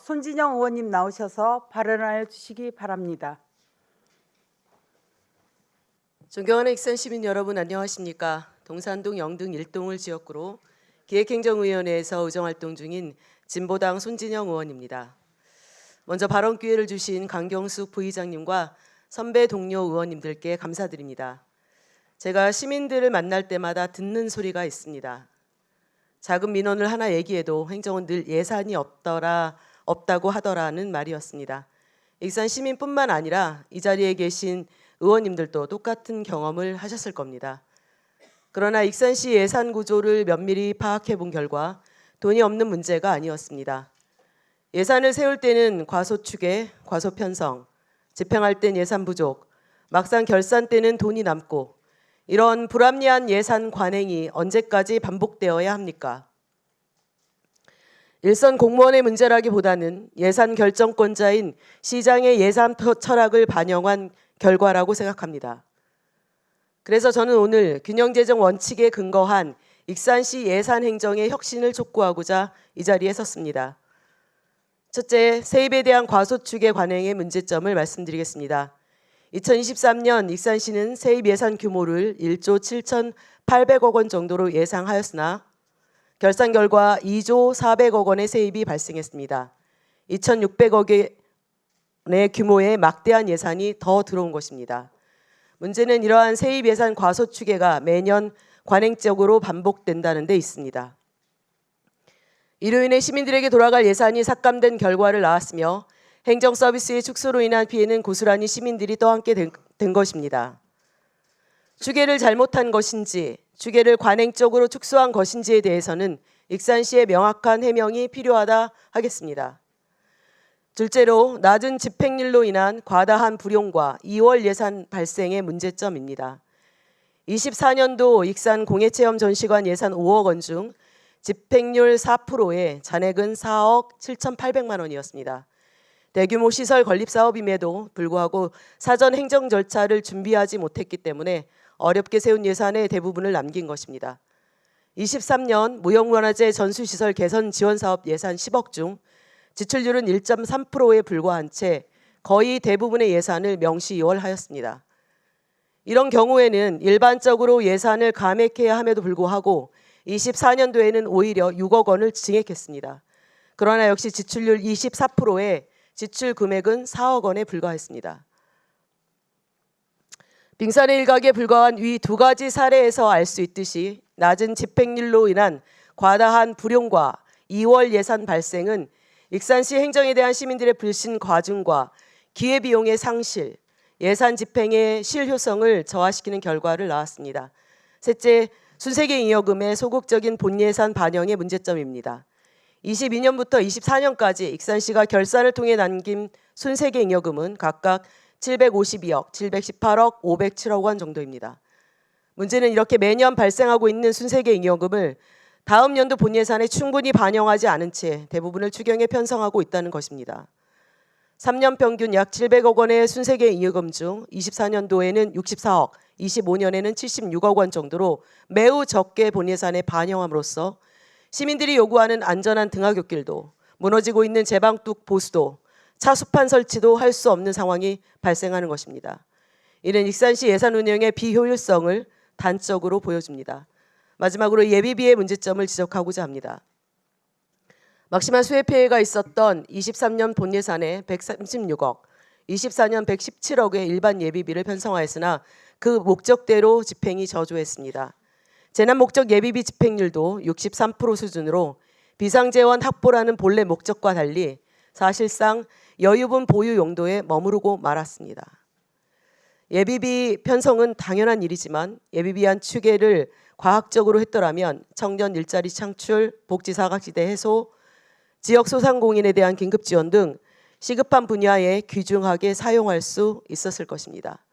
손진영 의원님 나오셔서 발언하여 주시기 바랍니다. 존경하는 익산 시민 여러분 안녕하십니까? 동산동 영등 1동을 지역구로 기획행정위원회에서 의정활동 중인 진보당 손진영 의원입니다. 먼저 발언 기회를 주신 강경숙 부의장님과 선배 동료 의원님들께 감사드립니다. 제가 시민들을 만날 때마다 듣는 소리가 있습니다. 작은 민원을 하나 얘기해도 행정은 늘 예산이 없다고 하더라는 말이었습니다. 익산 시민뿐만 아니라 이 자리에 계신 의원님들도 똑같은 경험을 하셨을 겁니다. 그러나 익산시 예산 구조를 면밀히 파악해 본 결과 돈이 없는 문제가 아니었습니다. 예산을 세울 때는 과소 추계, 과소 편성, 집행할 땐 예산 부족, 막상 결산 때는 돈이 남고 이런 불합리한 예산 관행이 언제까지 반복되어야 합니까? 일선 공무원의 문제라기보다는 예산 결정권자인 시장의 예산 철학을 반영한 결과라고 생각합니다. 그래서 저는 오늘 균형재정 원칙에 근거한 익산시 예산 행정의 혁신을 촉구하고자 이 자리에 섰습니다. 첫째, 세입에 대한 과소추계 관행의 문제점을 말씀드리겠습니다. 2023년 익산시는 세입 예산 규모를 1조 7,800억 원 정도로 예상하였으나 결산 결과 2조 400억 원의 세입이 발생했습니다. 2,600억 원의 규모의 막대한 예산이 더 들어온 것입니다. 문제는 이러한 세입 예산 과소추계가 매년 관행적으로 반복된다는 데 있습니다. 이로 인해 시민들에게 돌아갈 예산이 삭감된 결과를 낳았으며 행정 서비스의 축소로 인한 피해는 고스란히 시민들이 떠안게 된 것입니다. 추계를 잘못한 것인지 추계를 관행적으로 축소한 것인지에 대해서는 익산시의 명확한 해명이 필요하다 하겠습니다. 둘째로 낮은 집행률로 인한 과다한 불용과 2월 예산 발생의 문제점입니다. 24년도 익산 공예체험 전시관 예산 5억 원 중 집행률 4%의 잔액은 4억 7,800만 원이었습니다. 대규모 시설 건립 사업임에도 불구하고 사전 행정 절차를 준비하지 못했기 때문에 어렵게 세운 예산의 대부분을 남긴 것입니다. 23년 무형문화재 전수시설 개선 지원 사업 예산 10억 중 지출률은 1.3%에 불과한 채 거의 대부분의 예산을 명시이월하였습니다. 이런 경우에는 일반적으로 예산을 감액해야 함에도 불구하고 24년도에는 오히려 6억 원을 증액했습니다. 그러나 역시 지출률 24%에 지출 금액은 4억 원에 불과했습니다. 빙산의 일각에 불과한 위 두 가지 사례에서 알 수 있듯이 낮은 집행률로 인한 과다한 불용과 2월 예산 발생은 익산시 행정에 대한 시민들의 불신 과중과 기회비용의 상실, 예산 집행의 실효성을 저하시키는 결과를 낳았습니다. 셋째, 순세계 잉여금의 소극적인 본예산 반영의 문제점입니다. 22년부터 24년까지 익산시가 결산을 통해 남긴 순세계 잉여금은 각각 752억, 718억, 507억 원 정도입니다. 문제는 이렇게 매년 발생하고 있는 순세계 잉여금을 다음 연도 본예산에 충분히 반영하지 않은 채 대부분을 추경에 편성하고 있다는 것입니다. 3년 평균 약 700억 원의 순세계 잉여금 중 24년도에는 64억, 25년에는 76억 원 정도로 매우 적게 본예산에 반영함으로써 시민들이 요구하는 안전한 등하굣길도 무너지고 있는 제방뚝 보수도 차수판 설치도 할 수 없는 상황이 발생하는 것입니다. 이는 익산시 예산 운영의 비효율성을 단적으로 보여줍니다. 마지막으로 예비비의 문제점을 지적하고자 합니다. 막심한 수해 피해가 있었던 23년 본예산에 136억, 24년 117억의 일반 예비비를 편성하였으나 그 목적대로 집행이 저조했습니다. 재난 목적 예비비 집행률도 63% 수준으로 비상재원 확보라는 본래 목적과 달리 사실상 여유분 보유 용도에 머무르고 말았습니다. 예비비 편성은 당연한 일이지만 예비비안 추계를 과학적으로 했더라면 청년 일자리 창출, 복지 사각지대 해소, 지역 소상공인에 대한 긴급 지원 등 시급한 분야에 귀중하게 사용할 수 있었을 것입니다.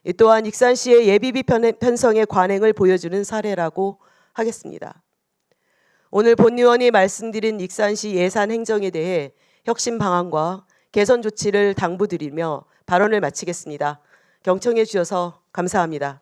이 또한 익산시의 예비비 편성의 관행을 보여주는 사례라고 하겠습니다. 오늘 본 의원이 말씀드린 익산시 예산 행정에 대해 혁신 방안과 개선 조치를 당부드리며 발언을 마치겠습니다. 경청해 주셔서 감사합니다.